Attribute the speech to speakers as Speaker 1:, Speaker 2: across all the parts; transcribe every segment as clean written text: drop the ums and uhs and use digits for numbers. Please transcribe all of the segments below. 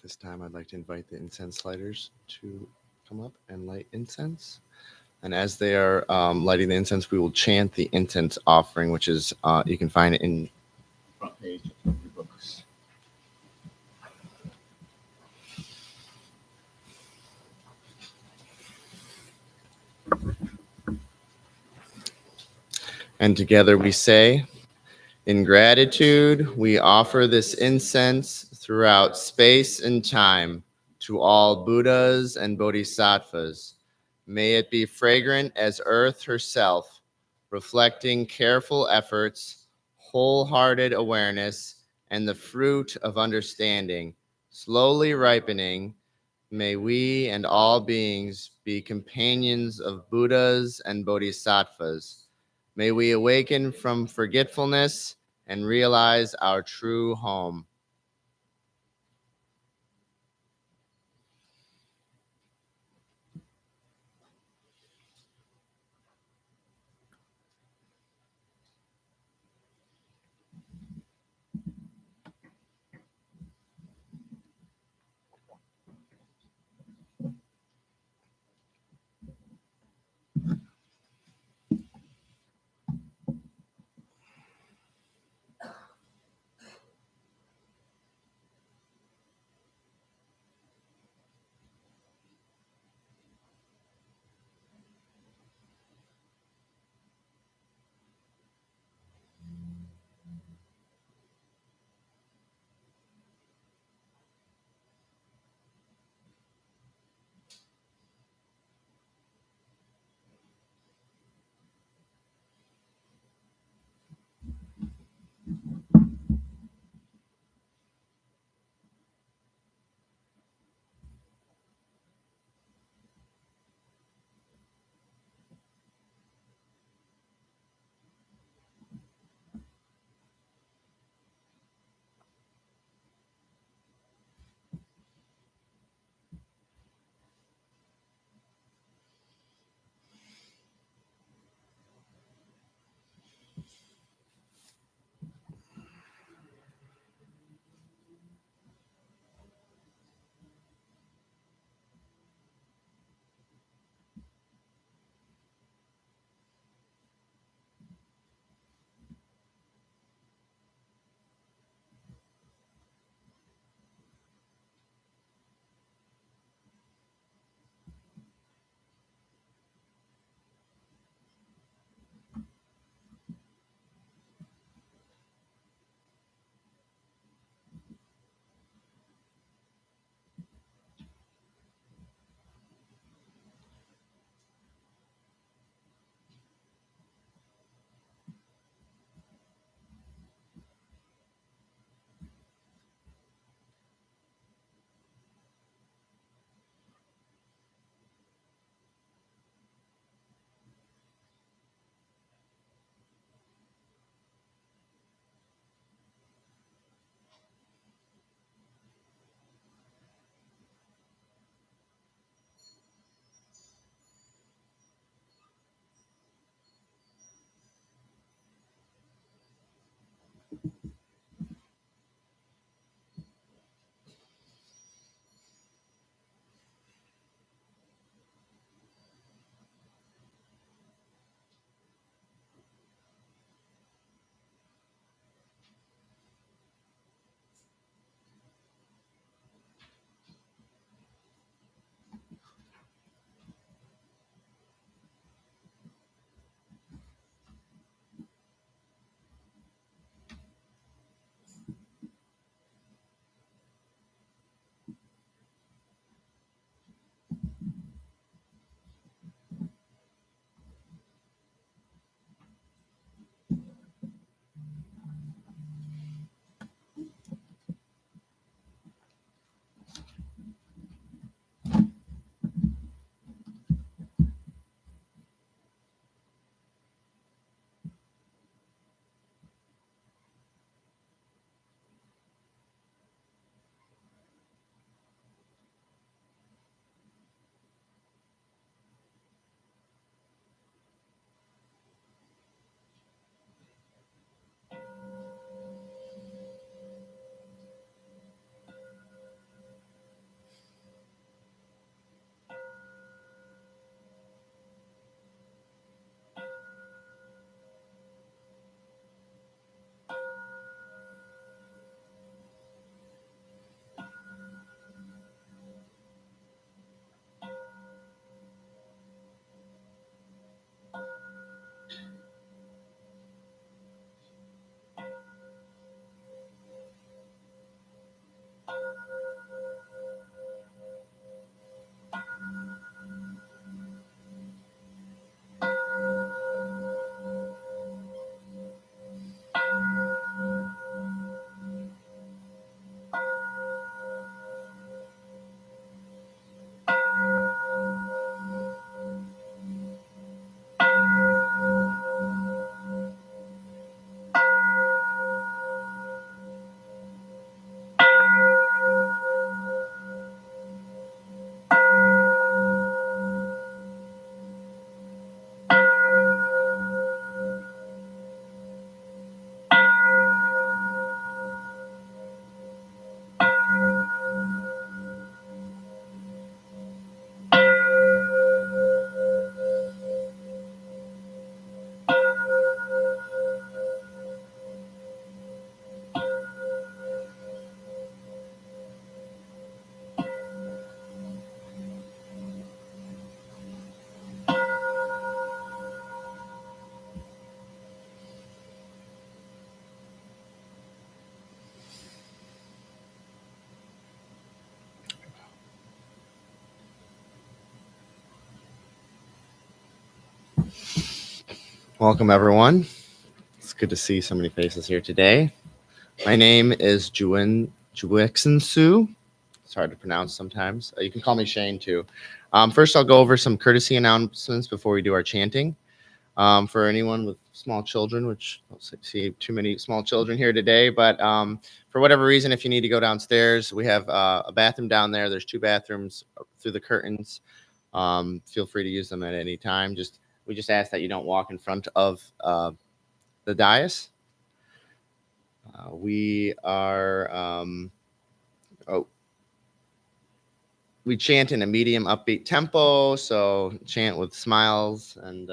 Speaker 1: this time, I'd like to invite the incense lighters to come up and light incense. And as they are lighting the incense, we will chant the incense offering, which is you can find it in front page of your books. And together we say, in gratitude, we offer this incense throughout space and time to all Buddhas and Bodhisattvas. May it be fragrant as earth herself, reflecting careful efforts, wholehearted awareness, and the fruit of understanding. Slowly ripening, may we and all beings be companions of Buddhas and Bodhisattvas. May we awaken from forgetfulness and realize our true home. Welcome, everyone. It's good to see so many faces here today. My name is Juexin. It's hard to pronounce sometimes. You can call me Shane too. First, I'll go over some courtesy announcements before we do our chanting. For anyone with small children, which I don't see too many small children here today, but for whatever reason, if you need to go downstairs, we have a bathroom down there. There's 2 bathrooms through the curtains. Feel free to use them at any time. We just ask that you don't walk in front of the dais. We chant in a medium upbeat tempo, so chant with smiles and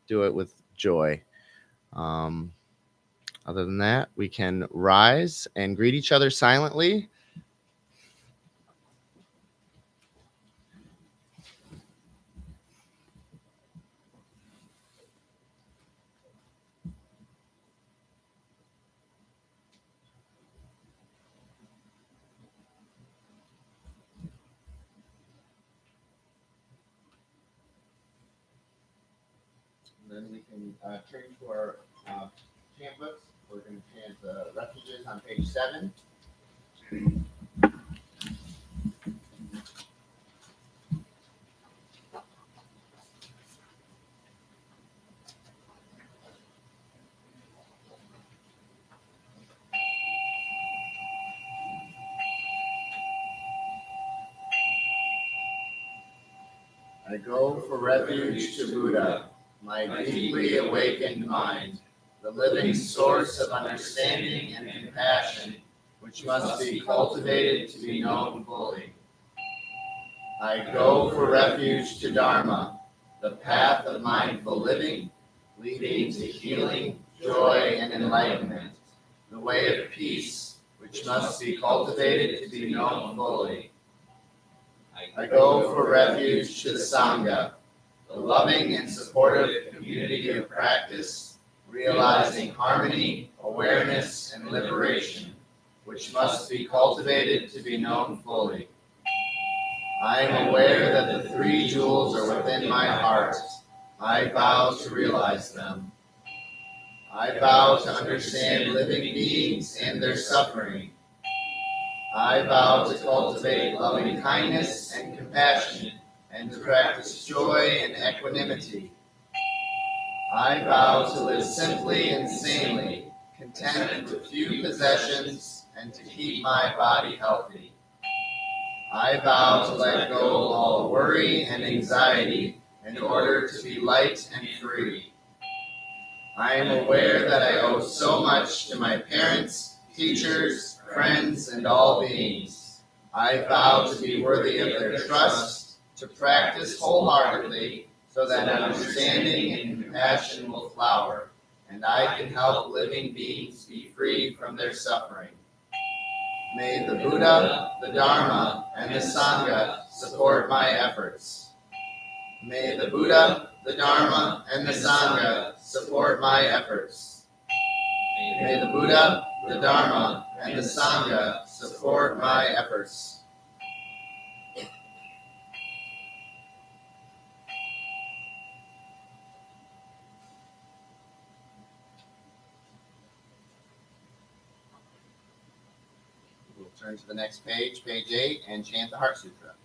Speaker 1: do it with joy. Other than that, we can rise and greet each other silently. Then we can turn to our chant books. We're going to chant the refuges on page 7. I go for refuge to Buddha, my deeply awakened mind, the living source of understanding and compassion, which must be cultivated to be known fully. I go for refuge to Dharma, the path of mindful living, leading to healing, joy, and enlightenment, the way of peace, which must be cultivated to be known fully. I go for refuge to the Sangha, the loving and supportive community of practice, realizing harmony, awareness, and liberation, which must be cultivated to be known fully. I am aware that the 3 jewels are within my heart. I vow to realize them. I vow to understand living beings and their suffering. I vow to cultivate loving kindness and compassion and to practice joy and equanimity. I vow to live simply and sanely, content with few possessions, and to keep my body healthy. I vow to let go of all worry and anxiety in order to be light and free. I am aware that I owe so much to my parents, teachers, friends, and all beings. I vow to be worthy of their trust, to practice wholeheartedly, so that understanding and compassion will flower, and I can help living beings be free from their suffering. May the Buddha, the Dharma, and the Sangha support my efforts. May the Buddha, the Dharma, and the Sangha support my efforts. May the Buddha, the Dharma, and the Sangha support my efforts. We'll turn to the next page, page 8, and chant the Heart Sutra.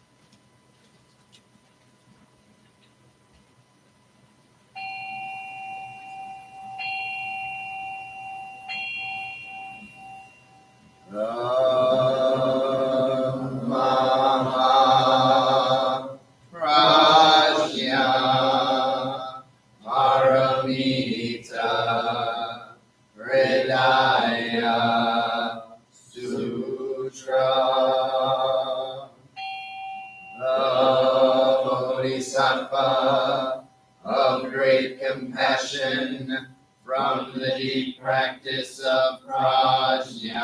Speaker 1: Of great compassion, from the deep practice of prajna,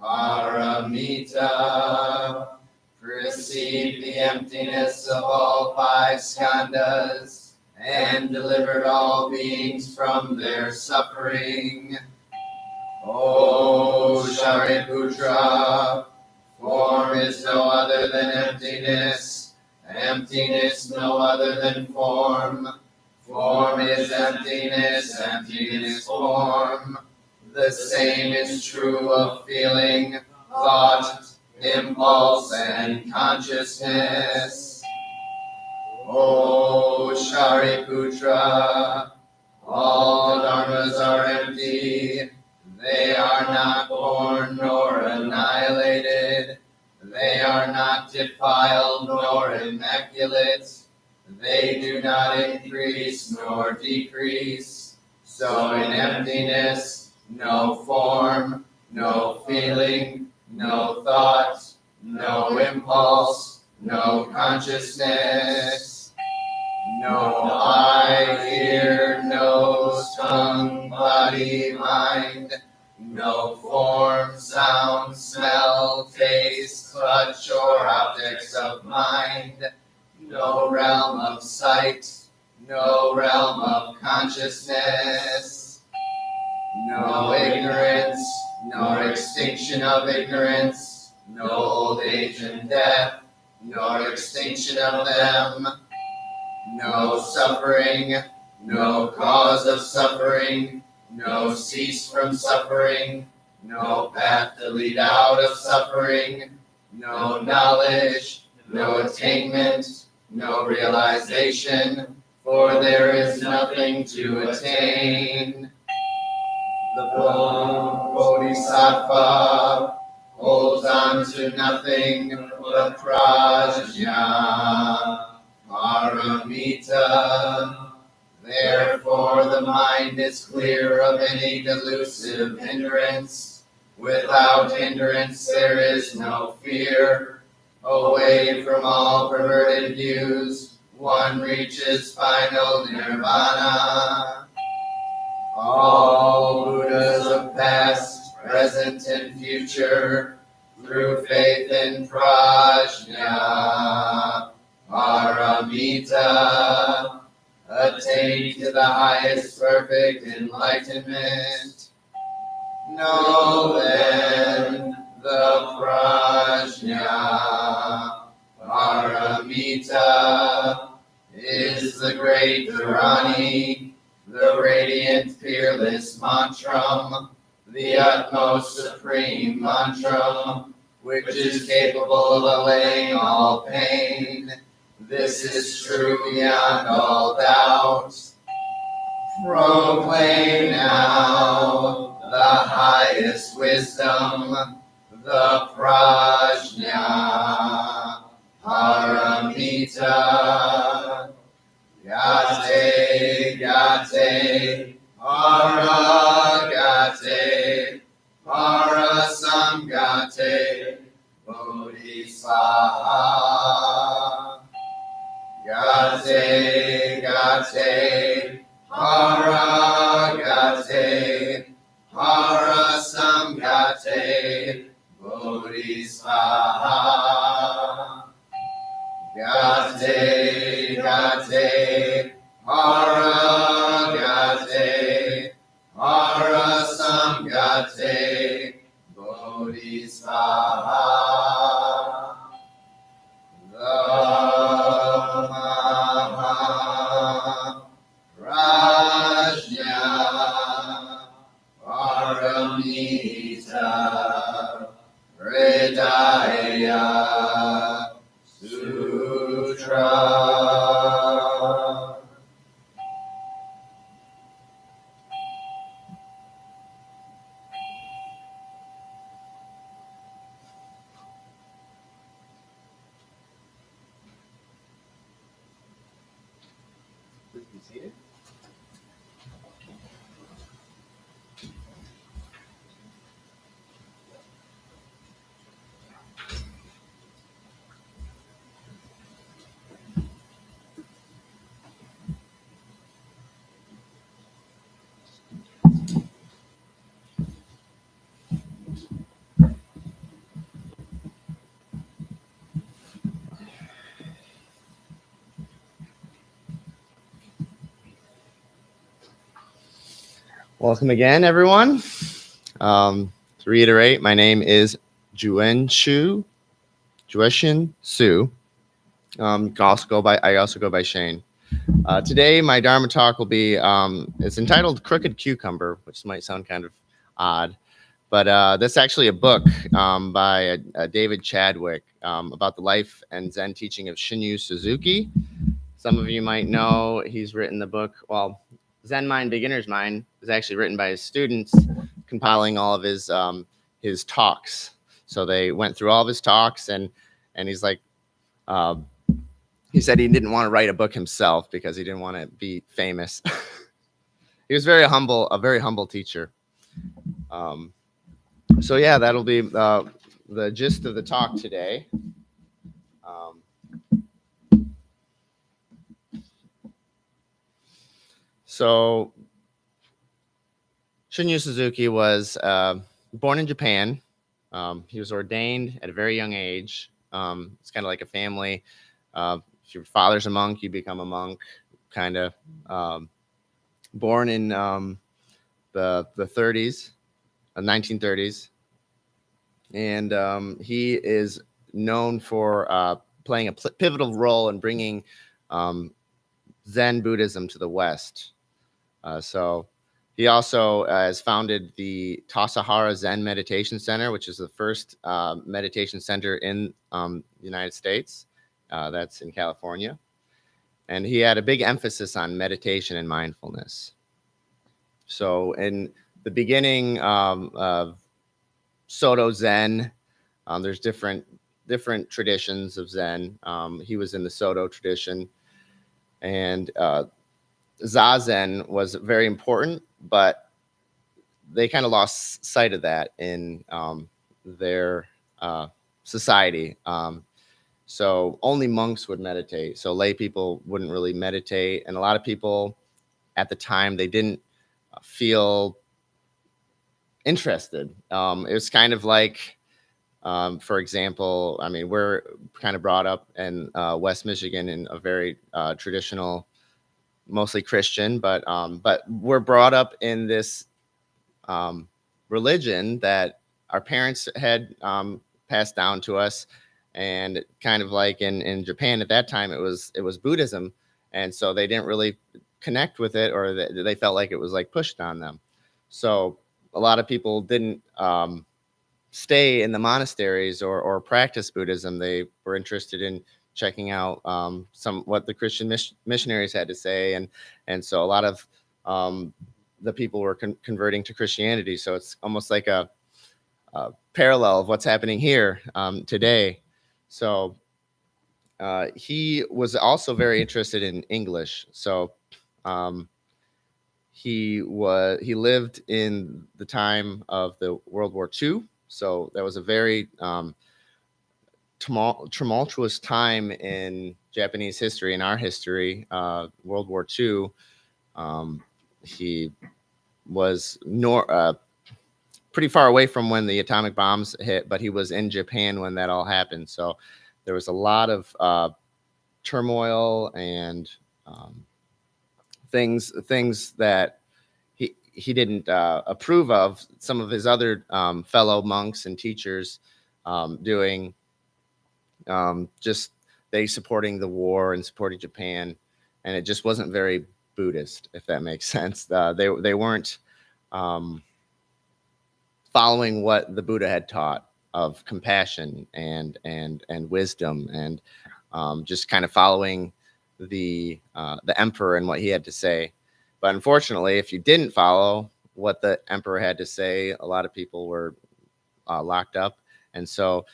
Speaker 1: paramita, perceived the emptiness of all 5 skandhas, and delivered all beings from their suffering. O Shariputra, form is no other than emptiness, emptiness no other than form. Form is emptiness, emptiness form. The same is true of feeling, thought, impulse, and consciousness. O Shariputra, all dharmas are empty. They are not born nor annihilated. They are not defiled nor immaculate. They do not increase nor decrease. So in emptiness, no form, no feeling, no thought, no impulse, no consciousness, no eye, ear, nose, tongue, body, mind, no form, sound, smell, taste, touch, or objects of mind, no realm of sight, no realm of consciousness, no ignorance, nor extinction of ignorance, no old age and death, nor extinction of them, no suffering, no cause of suffering, no cease from suffering, no path to lead out of suffering, no knowledge, no attainment, no realization, for there is nothing to attain. The Bodhisattva holds on to nothing, the Prajna, Paramita. Therefore the mind is clear of any delusive hindrance. Without hindrance there is no fear. Away from all perverted views, one reaches final nirvana. All Buddhas of past, present, and future, through faith in Prajna, Paramita, attain to the highest perfect enlightenment. Know then the Prajna, Paramita, is the great Dharani, the radiant, fearless mantram, the utmost supreme mantram, which is capable of allaying all pain. This is true beyond all doubt. Proclaim now the highest wisdom, the Prajna, Paramita. Gate, gate, paragate, parasamgate, bodhisattva. Gate, gate, paragate, parasamgate, bodhisattva. Gate, gate, paragate, parasamgate, bodhisattva. The Mahaprajna Paramita Hridaya Sutra. Please be seated. Welcome again, everyone. To reiterate, my name is Juexin Su. I also go by Shane. Today, my Dharma talk will be, it's entitled Crooked Cucumber, which might sound kind of odd, but that's actually a book by David Chadwick about the life and Zen teaching of Shinyu Suzuki. Some of you might know he's written the book, well, Zen Mind, Beginner's Mind is actually written by his students, compiling all of his talks. So they went through all of his talks, and he's like, uh, he said he didn't want to write a book himself because he didn't want to be famous. He was very humble, a very humble teacher. So yeah, that'll be the gist of the talk today. So Shinyu Suzuki was born in Japan. He was ordained at a very young age. It's kind of like a family. If your father's a monk, you become a monk, kind of. Born in the 30s, 1930s. And he is known for playing a pivotal role in bringing Zen Buddhism to the West. So he also has founded the Tassajara Zen Meditation Center, which is the first meditation center in the United States. That's in California. And he had a big emphasis on meditation and mindfulness. So in the beginning of Soto Zen, there's different traditions of Zen. He was in the Soto tradition, and Zazen was very important, but they kind of lost sight of that in their society. So only monks would meditate. So lay people wouldn't really meditate, and a lot of people at the time, they didn't feel interested. It was kind of like, for example, I mean, we're kind of brought up in West Michigan in a very traditional, mostly Christian, but we're brought up in this religion that our parents had passed down to us, and kind of like in Japan at that time, it was Buddhism, and so they didn't really connect with it, or they felt like it was like pushed on them. So a lot of people didn't stay in the monasteries or practice Buddhism. They were interested in checking out some what the Christian missionaries had to say, and so a lot of the people were converting to Christianity. So it's almost like a parallel of what's happening here today. So he was also very interested in English. So he lived in the time of the World War II. So that was a very tumultuous time in Japanese history, in our history. World War II. He was pretty far away from when the atomic bombs hit, but he was in Japan when that all happened. So there was a lot of turmoil and things that he didn't approve of. Some of his other fellow monks and teachers doing, just they supporting the war and supporting Japan, and it just wasn't very Buddhist, if that makes sense. They weren't following what the Buddha had taught of compassion and wisdom, and just kind of following the emperor and what he had to say. But unfortunately, if you didn't follow what the emperor had to say, a lot of people were locked up. And so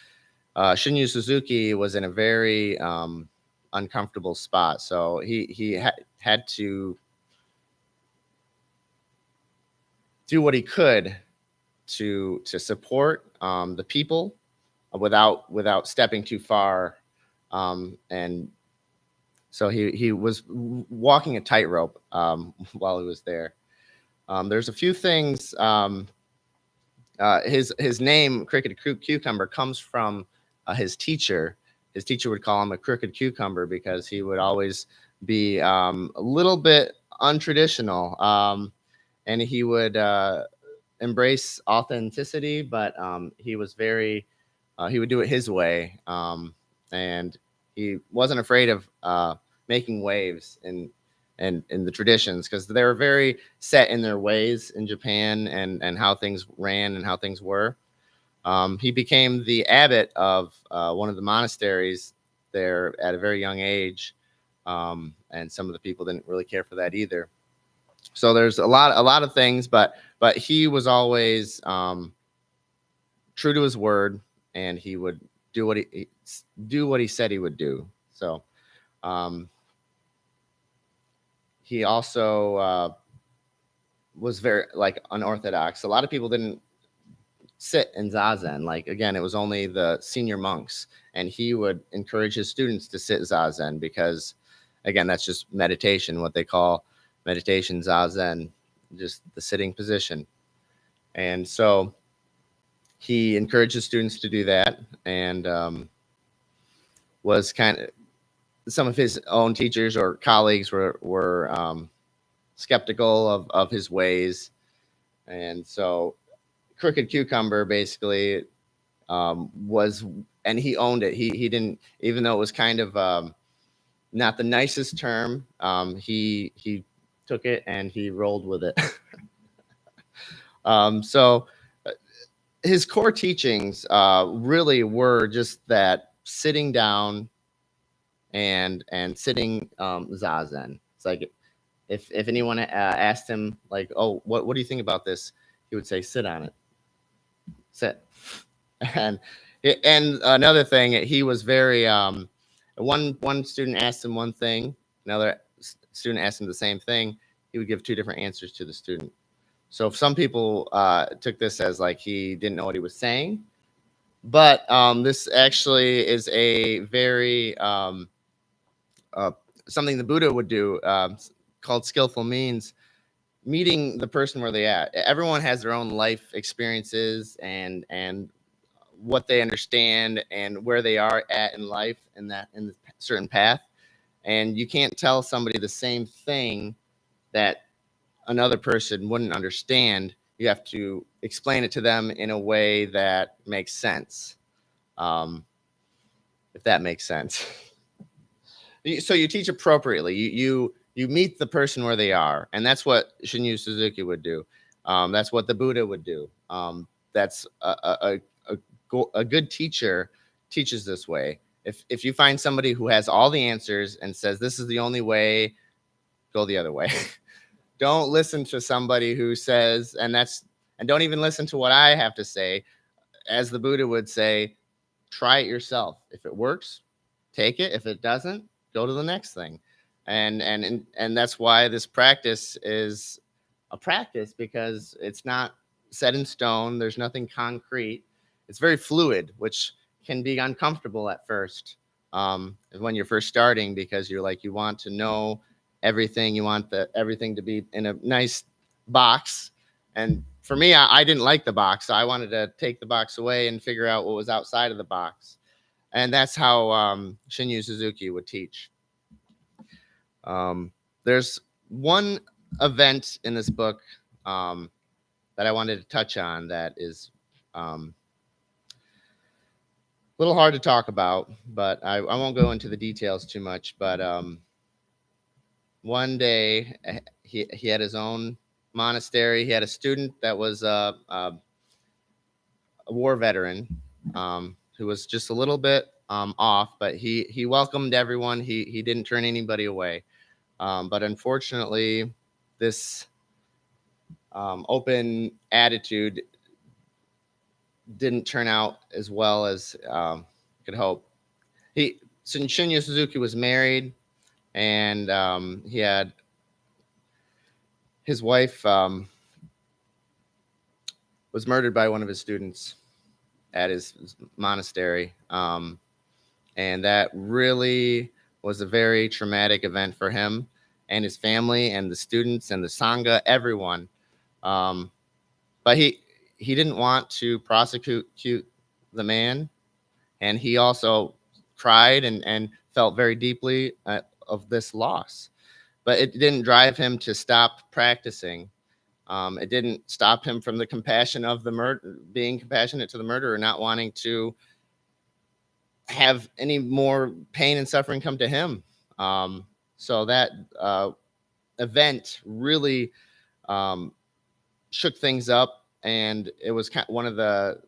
Speaker 1: Shinyu Suzuki was in a very uncomfortable spot. So he had to do what he could to support the people without stepping too far, and so he was walking a tightrope while he was there. There's a few things. His name, Crooked Cucumber, comes from his teacher. His teacher would call him a crooked cucumber because he would always be a little bit untraditional, and he would embrace authenticity, but he was very he would do it his way, and he wasn't afraid of making waves and in the traditions, because they were very set in their ways in Japan, and how things ran and how things were. He became the abbot of one of the monasteries there at a very young age, and some of the people didn't really care for that either. So there's a lot of things, but he was always true to his word, and he would do what he said he would do. So um, he also was very like unorthodox. A lot of people didn't sit in zazen. Like, again, it was only the senior monks, and he would encourage his students to sit zazen because, again, that's just meditation, what they call meditation zazen, just the sitting position. And so he encouraged his students to do that, and was kind of, some of his own teachers or colleagues were skeptical of his ways. And so Crooked Cucumber basically was, and he owned it. He didn't, even though it was kind of not the nicest term, he took it and he rolled with it. So his core teachings really were just that sitting down and sitting zazen. It's like, if anyone asked him like, oh, what do you think about this, he would say, sit on it, sit. and and another thing, he was very one student asked him one thing, another student asked him the same thing, he would give two different answers to the student. So some people took this as like he didn't know what he was saying, but this actually is a very uh, something the Buddha would do, called skillful means, meeting the person where they at. Everyone has their own life experiences and what they understand and where they are at in life, in that, in the certain path. And you can't tell somebody the same thing that another person wouldn't understand. You have to explain it to them in a way that makes sense. Um, if that makes sense. So you teach appropriately. You meet the person where they are, and that's what Shinyu Suzuki would do. That's what the Buddha would do. That's a good teacher teaches this way. If you find somebody who has all the answers and says this is the only way, go the other way. Don't listen to somebody who says, and don't even listen to what I have to say. As the Buddha would say, try it yourself. If it works, take it. If it doesn't, go to the next thing. And that's why this practice is a practice, because it's not set in stone. There's nothing concrete. It's very fluid, which can be uncomfortable at first, when you're first starting, because you're like, you want to know everything. You want everything to be in a nice box. And for me, I didn't like the box. So I wanted to take the box away and figure out what was outside of the box. And that's how Shinyu Suzuki would teach. There's one event in this book that I wanted to touch on that is a little hard to talk about, but I won't go into the details too much. But one day he had his own monastery. He had a student that was a war veteran, who was just a little bit off, but he welcomed everyone. He didn't turn anybody away. But unfortunately, this open attitude didn't turn out as well as could hope. Shinya Suzuki was married, and he had his wife was murdered by one of his students at his monastery, and that really was a very traumatic event for him and his family and the students and the sangha, everyone. But he didn't want to prosecute the man, and he also cried and felt very deeply of this loss. But it didn't drive him to stop practicing. It didn't stop him from the compassion of the murder, being compassionate to the murderer, not wanting to have any more pain and suffering come to him. So that event really shook things up, and it was one of the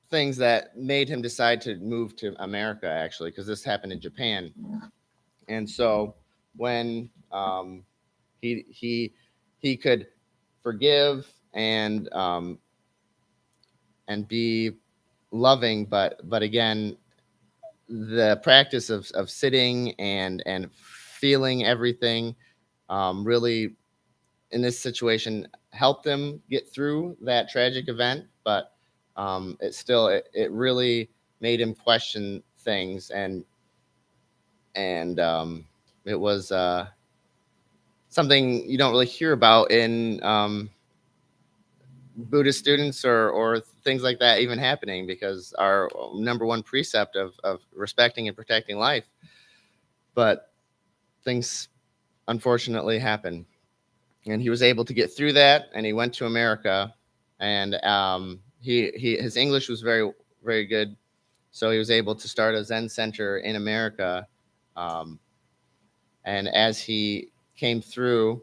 Speaker 1: things that made him decide to move to America, actually, because this happened in Japan. And so when he could forgive and be loving, but again, the practice of sitting and feeling everything really in this situation helped him get through that tragic event, but it really made him question things, and it was something you don't really hear about in Buddhist students or things like that even happening, because our number one precept of respecting and protecting life. But things unfortunately happen, and he was able to get through that, and he went to America, and his English was very, very good, so he was able to start a Zen center in America. um, and as he came through,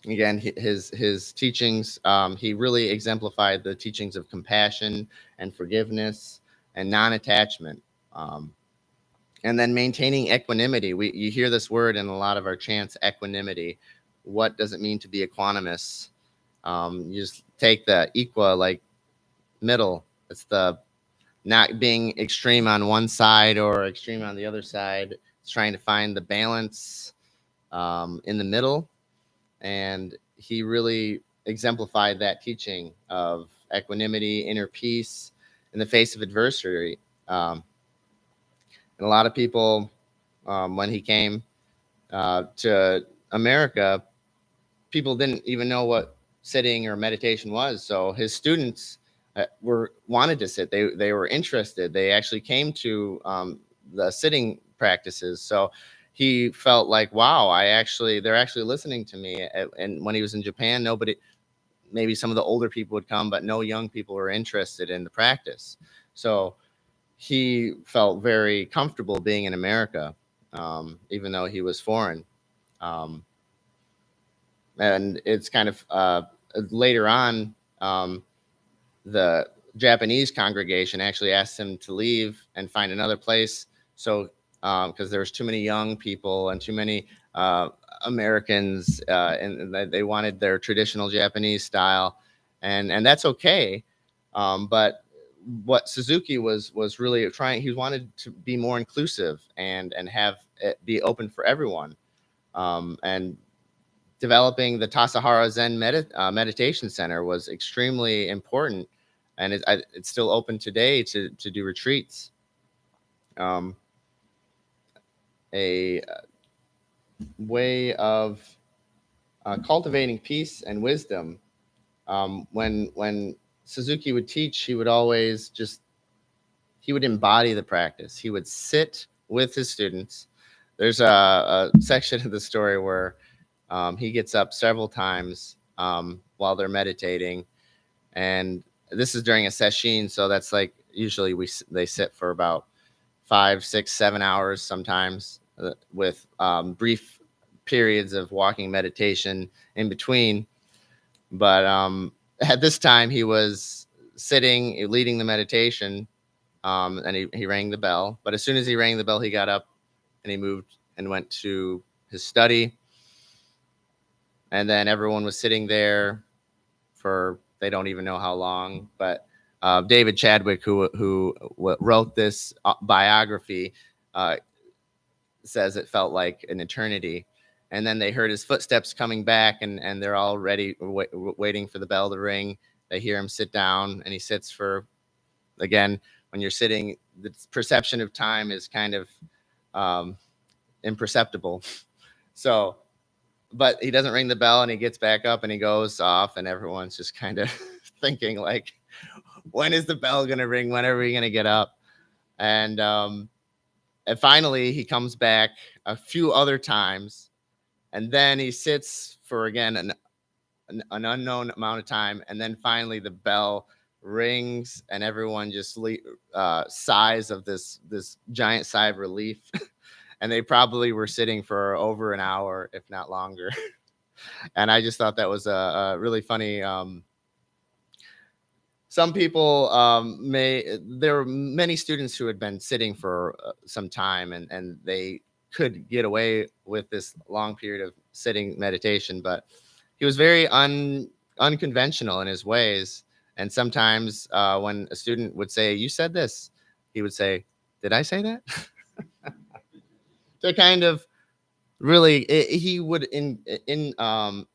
Speaker 1: again, his teachings, he really exemplified the teachings of compassion and forgiveness and non-attachment, um, and then maintaining equanimity. You hear this word in a lot of our chants, equanimity. What does it mean to be equanimous? You just take the equa, like middle. It's the not being extreme on one side or extreme on the other side. It's trying to find the balance in the middle. And he really exemplified that teaching of equanimity, inner peace in the face of adversity. And a lot of people, when he came to America, people didn't even know what sitting or meditation was. So his students were wanted to sit. They were interested. They actually came to the sitting practices. So he felt like, wow, they're actually listening to me. And when he was in Japan, maybe some of the older people would come, but no young people were interested in the practice. So he felt very comfortable being in America, even though he was foreign. Um, and it's kind of later on, the Japanese congregation actually asked him to leave and find another place. So, because there was too many young people and too many Americans, and they wanted their traditional Japanese style, and that's okay. But what Suzuki was really trying, he wanted to be more inclusive and have it be open for everyone. And developing the Tassajara Zen Meditation Center was extremely important, and it's still open today to do retreats. Um, a way of cultivating peace and wisdom. When Suzuki would teach, he would embody the practice. He would sit with his students. There's a section of the story where he gets up several times while they're meditating, and this is during a sesshin, so that's like usually they sit for about 5, 6, 7 hours sometimes, with brief periods of walking meditation in between. But at this time, he was sitting, leading the meditation, and he rang the bell. But as soon as he rang the bell, he got up and he moved and went to his study. And then everyone was sitting there for they don't even know how long. But David Chadwick, who wrote this biography, says it felt like an eternity. And then they heard his footsteps coming back, and they're all ready, waiting for the bell to ring. They hear him sit down, and he sits for, again, when you're sitting, the perception of time is kind of imperceptible. So, but he doesn't ring the bell, and he gets back up and he goes off, and everyone's just kind of thinking like, when is the bell going to ring? When are we going to get up? And finally he comes back a few other times, and then he sits for, again, an unknown amount of time, and then finally the bell rings, and everyone just sighs of this giant sigh of relief. and they probably were sitting for over an hour, if not longer. And I just thought that was a really funny. Some people there were many students who had been sitting for some time, and they could get away with this long period of sitting meditation, but he was very unconventional in his ways. And sometimes when a student would say, "You said this," he would say, "Did I say that?" To kind of really, he would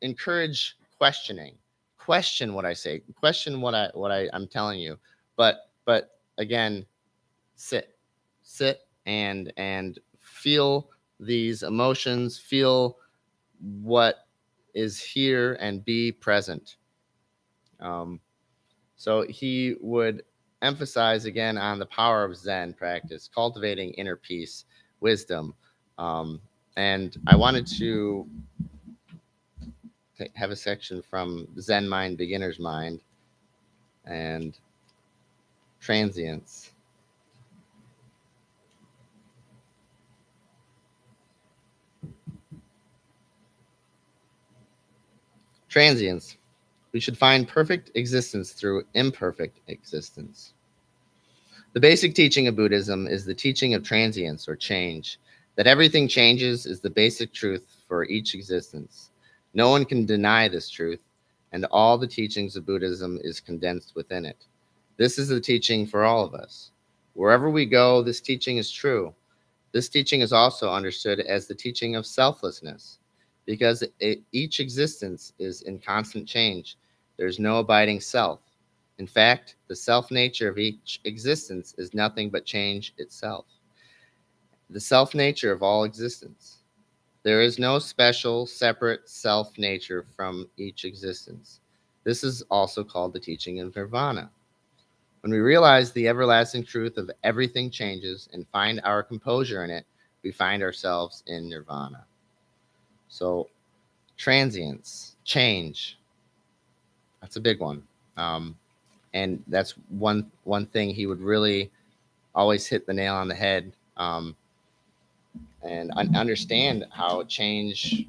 Speaker 1: encourage questioning. Question what I say, question I'm telling you. But again, sit and feel these emotions, feel what is here, and be present. So he would emphasize again on the power of Zen practice, cultivating inner peace, wisdom. And I wanted to have a section from Zen Mind, Beginner's Mind, and Transience. Transience. We should find perfect existence through imperfect existence. The basic teaching of Buddhism is the teaching of transience or change. That everything changes is the basic truth for each existence. No one can deny this truth, and all the teachings of Buddhism is condensed within it. This is the teaching for all of us. Wherever we go, this teaching is true. This teaching is also understood as the teaching of selflessness, because each existence is in constant change. There's no abiding self. In fact, the self nature of each existence is nothing but change itself. The self nature of all existence. There is no special, separate self nature from each existence. This is also called the teaching of nirvana. When we realize the everlasting truth of everything changes and find our composure in it, we find ourselves in nirvana. So, transience, change, that's a big one. And that's one thing he would really always hit the nail on the head, and understand how change,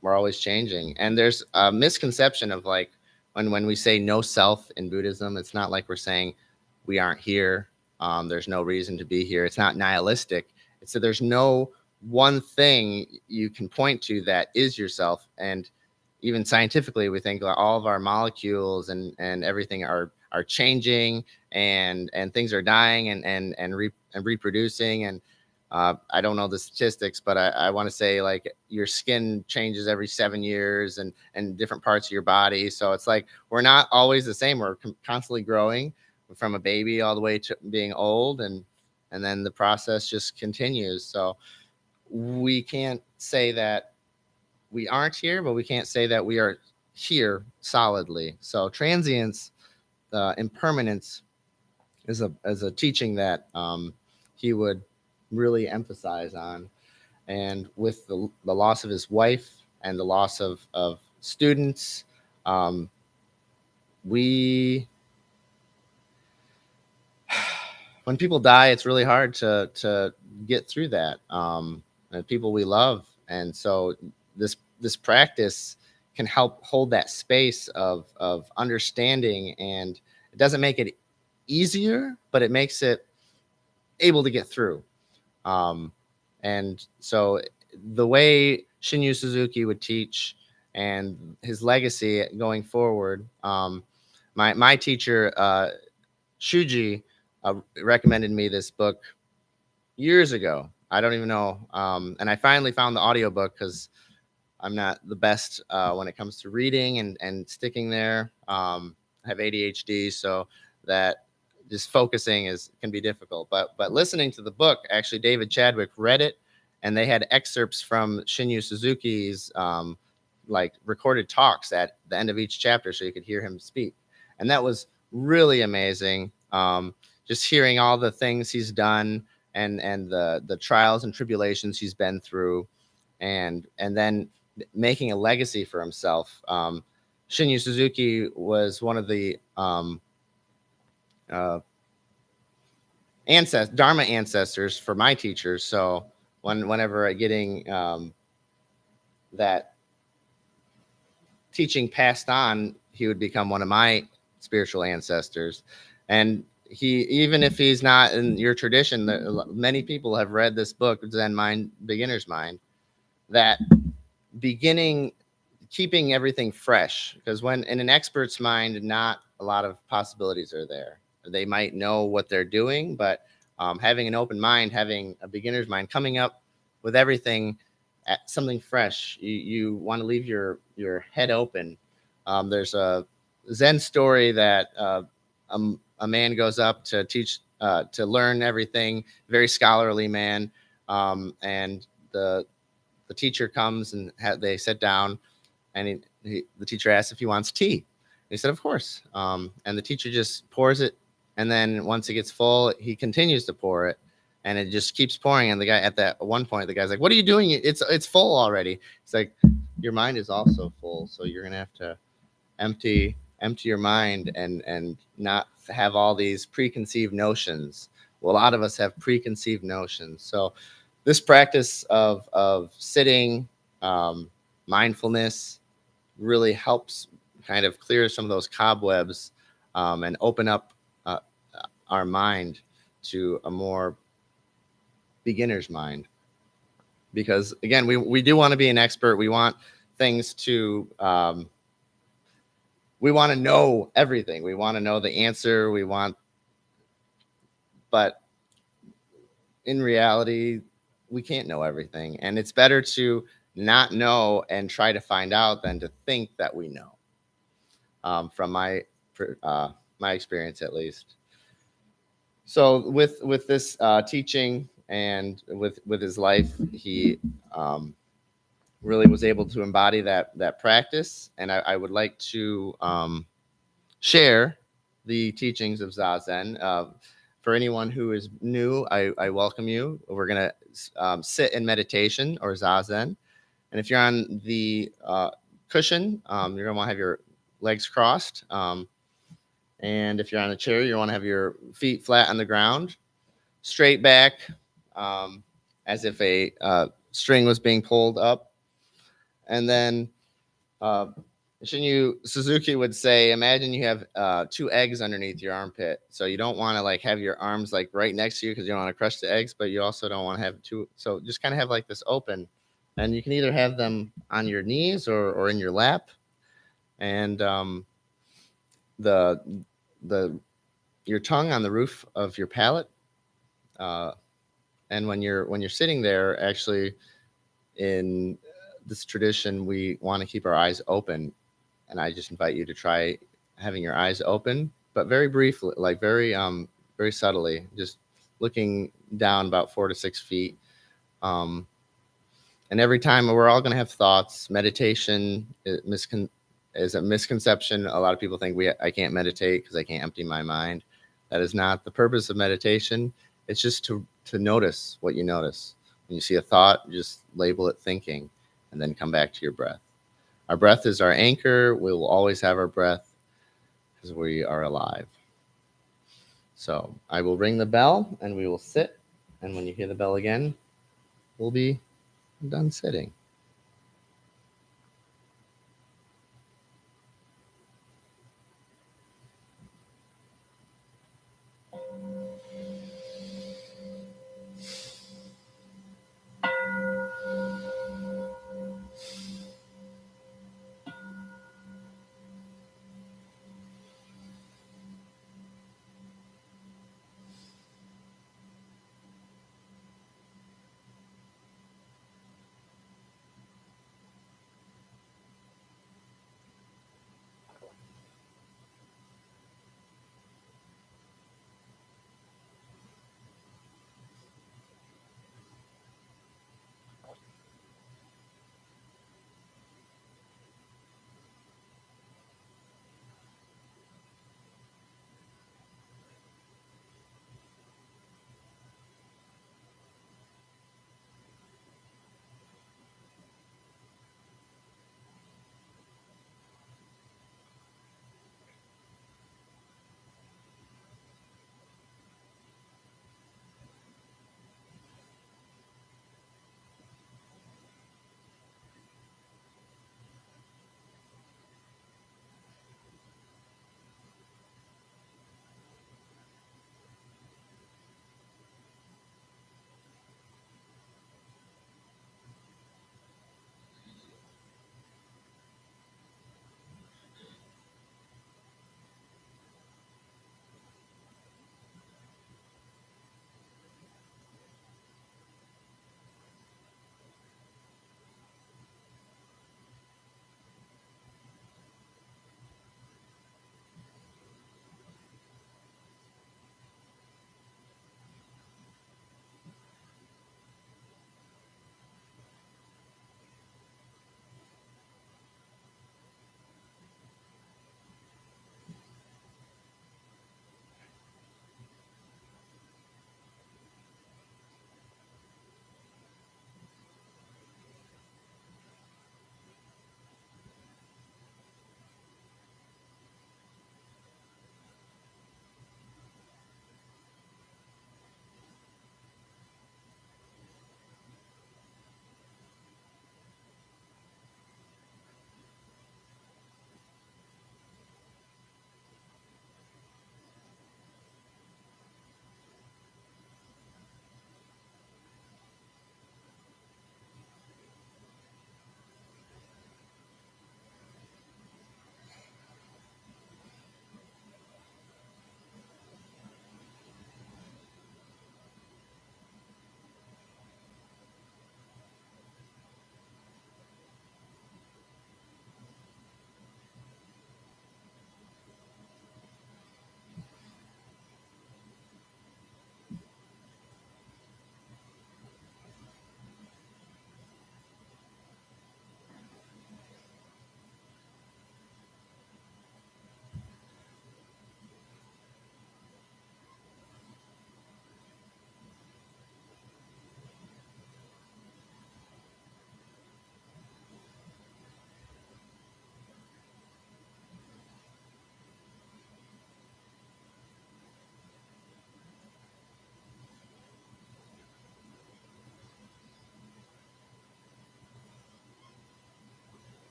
Speaker 1: we're always changing. And there's a misconception of like when we say no self in Buddhism, it's not like we're saying we aren't here. There's no reason to be here. It's not nihilistic. It's that there's no one thing you can point to that is yourself. And even scientifically, we think that all of our molecules and everything are changing, and things are dying and reproducing. And I don't know the statistics, but I want to say like your skin changes every 7 years, and different parts of your body. So it's like we're not always the same. We're constantly growing from a baby all the way to being old, and then the process just continues. So we can't say that we aren't here, but we can't say that we are here solidly. So transience, impermanence, is a teaching that he would really emphasize on. And with the loss of his wife and the loss of students, we when people die, it's really hard to get through that. And people we love, and so this practice can help hold that space of understanding, and it doesn't make it easier, but it makes it able to get through. And so the way Shinyu Suzuki would teach and his legacy going forward, my teacher Shuji recommended me this book years ago. I don't even know, and I finally found the audiobook because I'm not the best when it comes to reading and sticking there. I have ADHD, so that just focusing can be difficult. But listening to the book, actually, David Chadwick read it, and they had excerpts from Shinyu Suzuki's like recorded talks at the end of each chapter, so you could hear him speak, and that was really amazing. Just hearing all the things he's done, and the trials and tribulations he's been through, and then making a legacy for himself. Shinyu Suzuki was one of the Dharma ancestors for my teachers. So whenever getting that teaching passed on, he would become one of my spiritual ancestors. And he, even if he's not in your tradition, many people have read this book, Zen Mind, Beginner's Mind, that beginning, keeping everything fresh, because when in an expert's mind, not a lot of possibilities are there. They might know what they're doing, but having an open mind, having a beginner's mind, coming up with everything at something fresh, you want to leave your head open. There's a Zen story that a man goes up to teach, to learn everything, very scholarly man, and the teacher comes and they sit down, and the teacher asks if he wants tea. And he said, of course. And the teacher just pours it. And then once it gets full, he continues to pour it. And it just keeps pouring. And the guy at that one point, the guy's like, what are you doing? It's full already. It's like, your mind is also full. So you're going to have to empty your mind and not have all these preconceived notions. Well, a lot of us have preconceived notions. So this practice of sitting, mindfulness, really helps kind of clear some of those cobwebs, and open up our mind to a more beginner's mind. Because again, we do want to be an expert. We want things to, we want to know everything. We want to know the answer. But in reality, we can't know everything. And it's better to not know and try to find out than to think that we know. From my experience, at least. So with this teaching and with his life, he really was able to embody that practice. And I would like to share the teachings of Zazen. For anyone who is new, I welcome you. We're going to sit in meditation, or Zazen. And if you're on the cushion, you're going to want to have your legs crossed. And if you're on a chair, you want to have your feet flat on the ground, straight back, as if a string was being pulled up. And then Shinyu Suzuki would say, imagine you have 2 eggs underneath your armpit. So you don't want to like have your arms like right next to you because you don't want to crush the eggs, but you also don't want to have two. So just kind of have like this open, and you can either have them on your knees or in your lap. And the your tongue on the roof of your palate. And when you're sitting there, actually, in this tradition, we want to keep our eyes open. And I just invite you to try having your eyes open, but very briefly, like very subtly, just looking down about 4 to 6 feet. And every time, we're all going to have thoughts. Meditation is a misconception. A lot of people think I can't meditate because I can't empty my mind. That is not the purpose of meditation. It's just to notice what you notice. When you see a thought, just label it thinking, and then come back to your breath. Our breath is our anchor. We will always have our breath because we are alive. So I will ring the bell and we will sit. And when you hear the bell again, we'll be done sitting.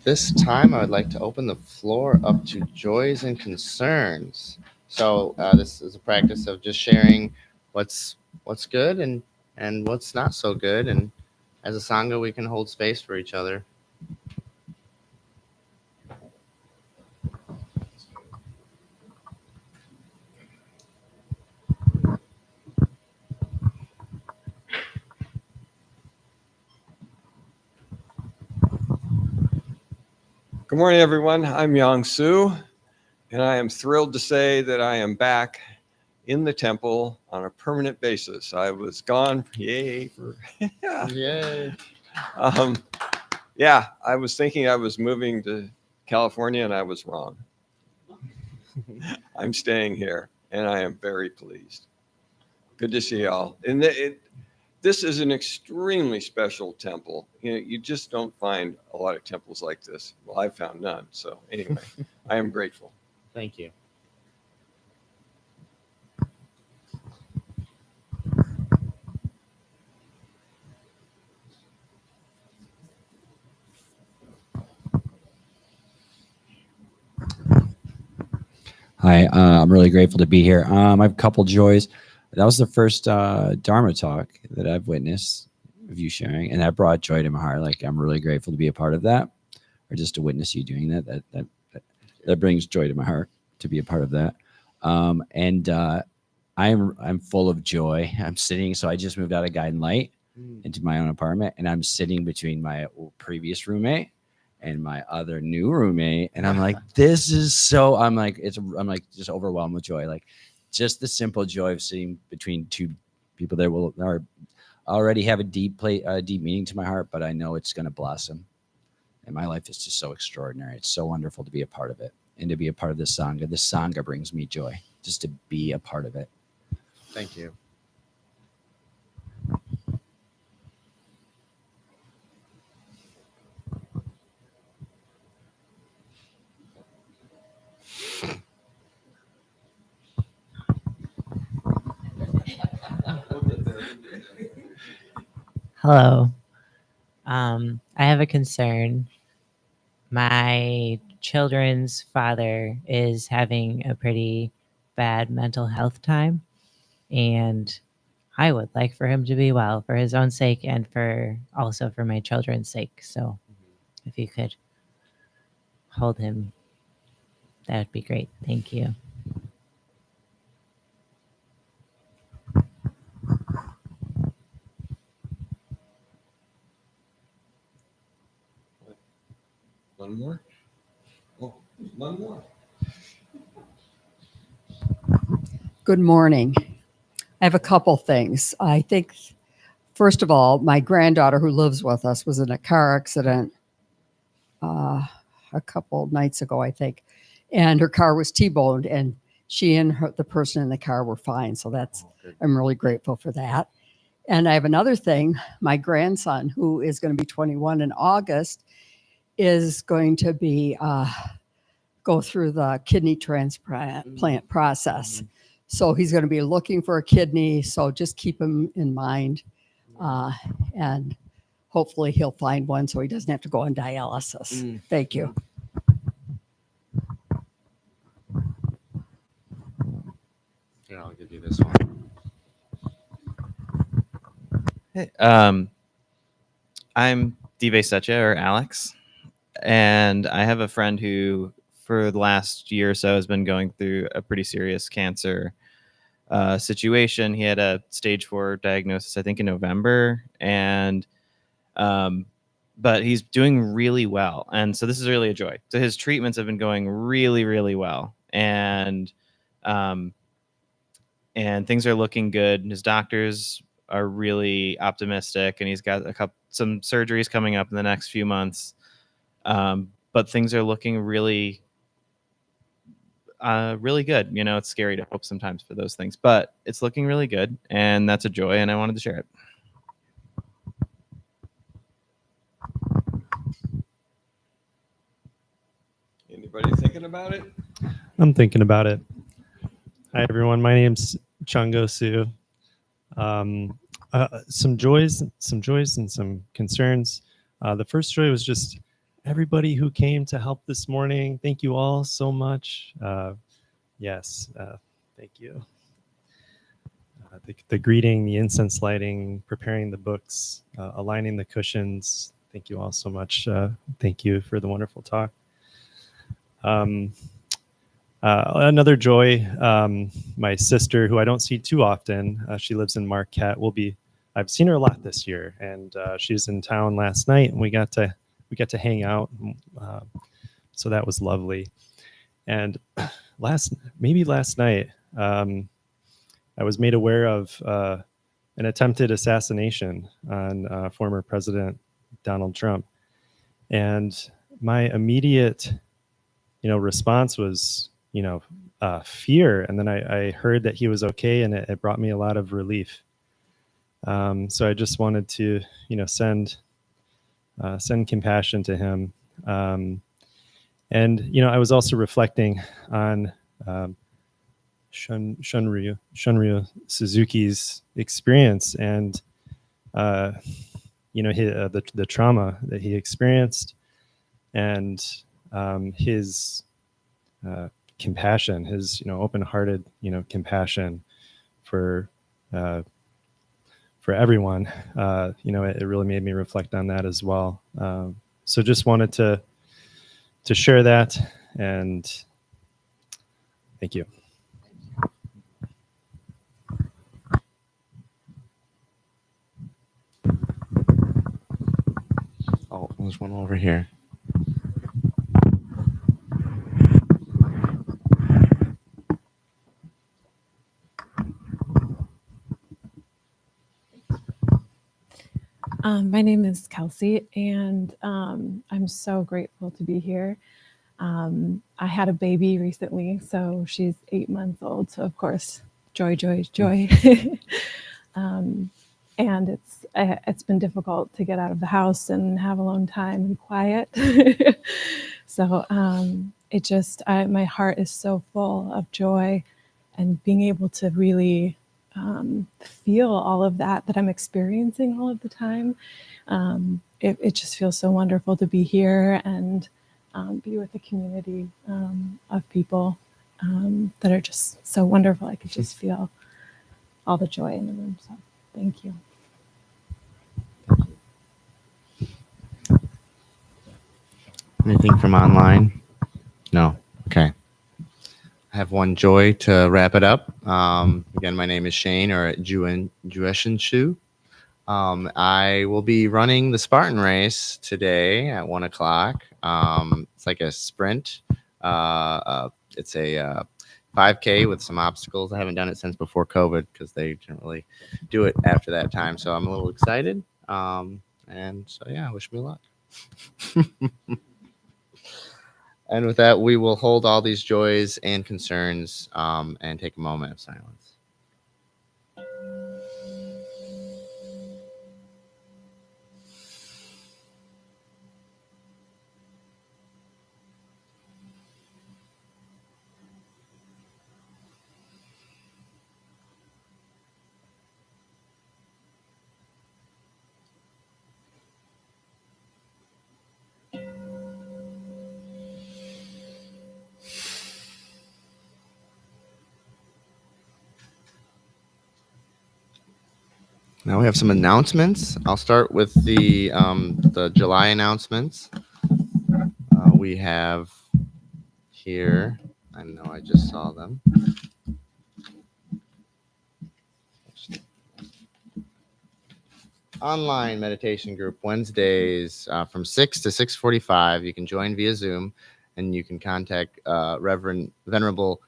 Speaker 1: this time, I would like to open the floor up to joys and concerns. So this is a practice of just sharing what's good and what's not so good, and as a sangha, we can hold space for each other.
Speaker 2: Good morning, everyone. I'm Yang Su, and I am thrilled to say that I am back in the temple on a permanent basis. I was gone, yay, for
Speaker 1: Yay.
Speaker 2: yeah, I was thinking I was moving to California, and I was wrong. I'm staying here, and I am very pleased. Good to see y'all. And this is an extremely special temple. You just don't find a lot of temples like this. Well, I've found none. So anyway, I am grateful.
Speaker 1: Thank you.
Speaker 3: Hi, I'm really grateful to be here. I have a couple joys. That was the first Dharma talk that I've witnessed of you sharing, and that brought joy to my heart. Like, I'm really grateful to be a part of that, or just to witness you doing that. That brings joy to my heart to be a part of that. I'm full of joy. I'm sitting. So I just moved out of Guide and Light into my own apartment, and I'm sitting between my previous roommate and my other new roommate, and I'm like, this is so. I'm like just overwhelmed with joy. Like, just the simple joy of sitting between two people that are already have a deep meaning to my heart, but I know it's going to blossom. And my life is just so extraordinary. It's so wonderful to be a part of it and to be a part of this sangha. This sangha brings me joy just to be a part of it.
Speaker 1: Thank you.
Speaker 4: Hello. I have a concern. My children's father is having a pretty bad mental health time, and I would like for him to be well for his own sake and also for my children's sake. So if you could hold him, that would be great. Thank you.
Speaker 2: One more? Oh, one more.
Speaker 5: Good morning. I have a couple things. I think, first of all, my granddaughter who lives with us was in a car accident a couple nights ago, I think, and her car was T-boned, and she and the person in the car were fine. So I'm really grateful for that. And I have another thing. My grandson, who is going to be 21 in August, is going to be go through the kidney transplant process. Mm-hmm. So he's going to be looking for a kidney. So just keep him in mind. And hopefully he'll find one so he doesn't have to go on dialysis. Thank you.
Speaker 1: Here, I'll give you this one.
Speaker 6: Hey, I'm Dive Secha, or Alex, and I have a friend who, for the last year or so, has been going through a pretty serious cancer situation. He had a stage 4 diagnosis, I think, in November, and but he's doing really well, and so this is really a joy. So his treatments have been going really, really well, and things are looking good. His doctors are really optimistic, and he's got some surgeries coming up in the next few months. But things are looking really, really good. You know, it's scary to hope sometimes for those things, but it's looking really good, and that's a joy, and I wanted to share it.
Speaker 2: Anybody thinking about it?
Speaker 7: I'm thinking about it. Hi, everyone. My name's Chungo Su. Some joys and some concerns. The first joy was just everybody who came to help this morning. Thank you all so much. Yes, thank you. The greeting, the incense lighting, preparing the books, aligning the cushions. Thank you all so much. Thank you for the wonderful talk. Another joy, my sister, who I don't see too often, she lives in Marquette. I've seen her a lot this year, and she was in town last night, and we got to hang out. So that was lovely. And last night, I was made aware of an attempted assassination on former President Donald Trump, and my immediate, response was, fear. And then I heard that he was okay, and it brought me a lot of relief. So I just wanted to, send compassion to him. And I was also reflecting on Shunryu Suzuki's experience, and the trauma that he experienced, and his compassion, his open-hearted compassion for everyone. It really made me reflect on that as well. So just wanted to share that, and thank you.
Speaker 1: Oh, there's one over here.
Speaker 8: My name is Kelsey, and I'm so grateful to be here. I had a baby recently, so she's 8 months old. So of course, joy. And it's been difficult to get out of the house and have alone time and quiet. So my heart is so full of joy, and being able to really feel all of that I'm experiencing all of the time. It just feels so wonderful to be here and be with a community of people that are just so wonderful. I could just feel all the joy in the room. So thank you.
Speaker 1: Anything from online? No. Okay. I have one joy to wrap it up. Again, my name is Shane, or Juexin. I will be running the Spartan race today at 1 o'clock. It's like a sprint. It's a 5K with some obstacles. I haven't done it since before COVID because they didn't really do it after that time. So I'm a little excited. And so, yeah, wish me luck. And with that, we will hold all these joys and concerns and take a moment of silence. Now we have some announcements. I'll start with the July announcements. We have here, I know I just saw them. Online meditation group Wednesdays from 6 to 6:45. You can join via Zoom, and you can contact Venerable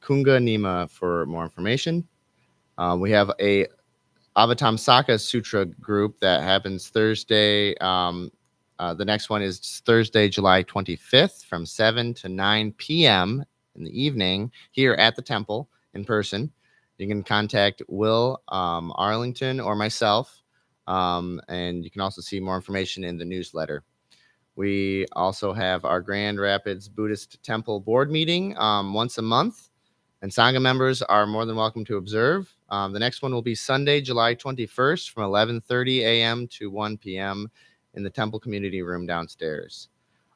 Speaker 1: Kunga Nima for more information. We have a Avatamsaka Sutra group that happens Thursday. The next one is Thursday, July 25th from 7 to 9 p.m. in the evening here at the temple in person. You can contact Will Arlington or myself, and you can also see more information in the newsletter. We also have our Grand Rapids Buddhist Temple board meeting once a month, and Sangha members are more than welcome to observe. The next one will be Sunday, July 21st from 11:30 a.m. to 1 p.m. in the temple community room downstairs.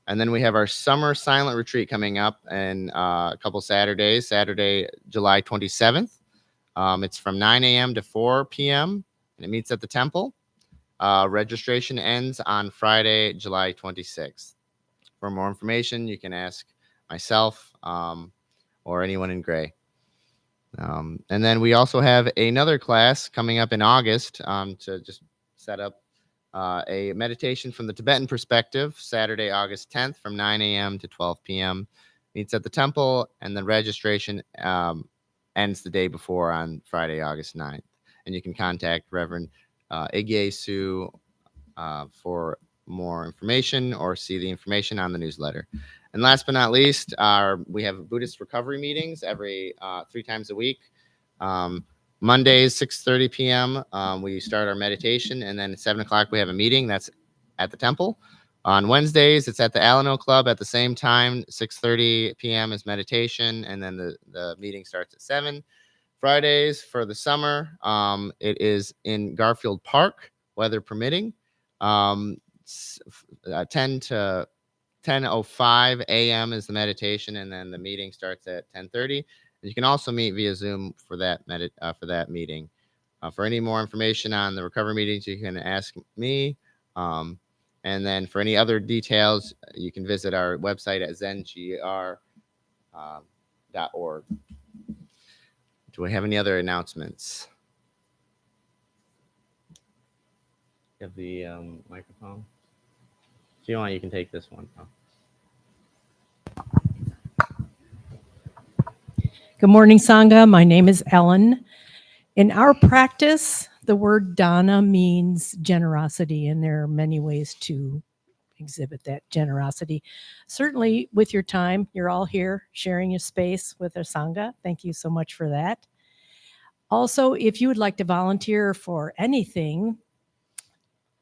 Speaker 1: And then we have our summer silent retreat coming up in a couple Saturdays. Saturday, July 27th. It's from 9 a.m. to 4 p.m. and it meets at the temple. Registration ends on Friday, July 26th. For more information, you can ask myself or anyone in gray. And then we also have another class coming up in August to just set up a meditation from the Tibetan perspective, Saturday, August 10th from 9 a.m. to 12 p.m. Meets at the temple, and the registration ends the day before on Friday, August 9th. And you can contact Reverend Igye Su for more information or see the information on the newsletter. And last but not least, we have Buddhist recovery meetings every 3 times a week. Mondays, 6:30 p.m. We start our meditation, and then at 7 o'clock we have a meeting that's at the temple. On Wednesdays, it's at the Alano Club at the same time. 6:30 p.m. is meditation, and then the meeting starts at 7. Fridays for the summer, it is in Garfield Park, weather permitting. 10 to 10:05 a.m. is the meditation, and then the meeting starts at 10:30. You can also meet via Zoom for that meeting. For any more information on the recovery meetings, you can ask me. And then for any other details, you can visit our website at zengr.org. Do we have any other announcements? You have the microphone. If you want, you can take this one.
Speaker 9: Good morning, Sangha. My name is Ellen. In our practice, the word dana means generosity, and there are many ways to exhibit that generosity. Certainly, with your time, you're all here sharing your space with our Sangha. Thank you so much for that. Also, if you would like to volunteer for anything,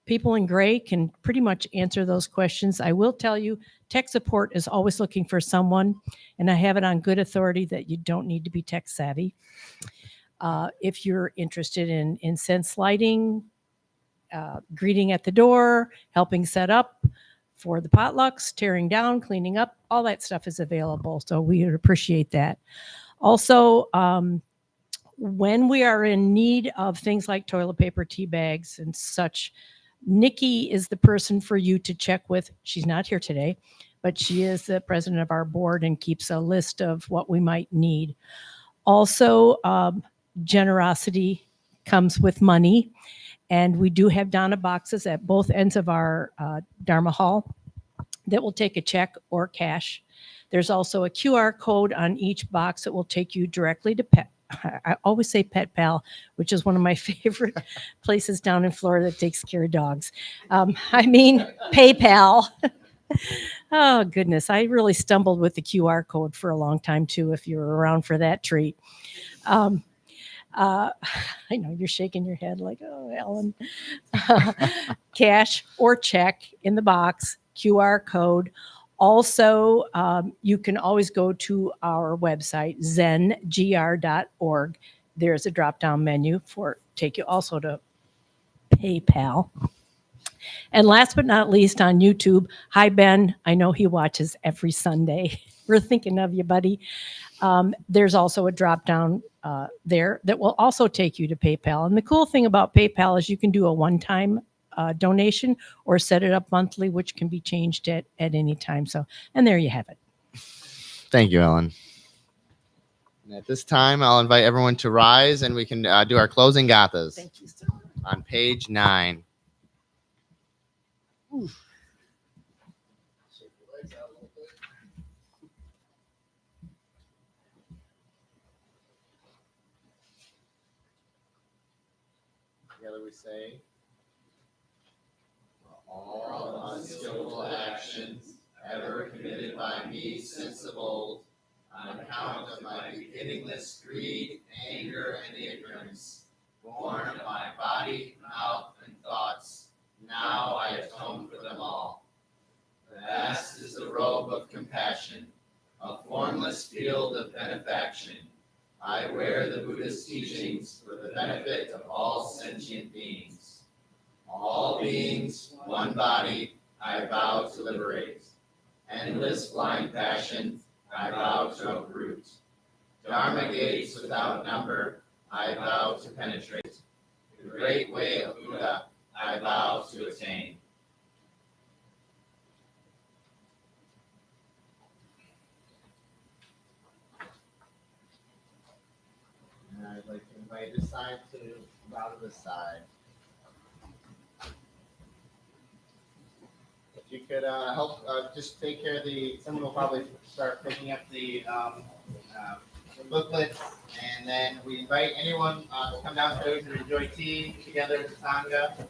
Speaker 9: people in gray can pretty much answer those questions. I will tell you, tech support is always looking for someone, and I have it on good authority that you don't need to be tech savvy. If you're interested in incense lighting, greeting at the door, helping set up for the potlucks, tearing down, cleaning up, all that stuff is available. So we would appreciate that. Also, when we are in need of things like toilet paper, tea bags, and such, Nikki is the person for you to check with. She's not here today, but she is the president of our board and keeps a list of what we might need. Also, generosity comes with money, and we do have Dana boxes at both ends of our Dharma hall that will take a check or cash. There's also a QR code on each box that will take you directly to I always say Pet Pal, which is one of my favorite places down in Florida that takes care of dogs. I mean, PayPal. Oh, goodness. I really stumbled with the QR code for a long time, too, if you were around for that treat. I know you're shaking your head like, oh, Ellen. Cash or check in the box, QR code. Also, you can always go to our website, zengr.org. There's a drop-down menu for take you also to PayPal. And last but not least, on YouTube, hi, Ben. I know he watches every Sunday. We're thinking of you, buddy. There's also a drop-down there that will also take you to PayPal. And the cool thing about PayPal is you can do a one-time donation or set it up monthly, which can be changed at any time. So, and there you have it.
Speaker 1: Thank you, Ellen. And at this time, I'll invite everyone to rise, and we can do our closing gathas.
Speaker 9: Thank you so much.
Speaker 1: On page 9. Oof. Together we say, all unskillful actions ever committed by me since of old, on account of my beginningless greed, anger, and ignorance, born of my body, mouth, and thoughts, now I atone for them all. Vast is the robe of compassion, a formless field of benefaction. I wear the Buddhist teachings for the benefit of all sentient beings. All beings, one body, I vow to liberate. Endless blind passion, I vow to uproot. Dharma gates without number, I vow to penetrate. The great way of Buddha, I vow to attain. And I'd like to invite this side to bow to this side. If you could help just take care of someone will probably start picking up the booklets, and then we invite anyone to come downstairs and enjoy tea together as a Sangha.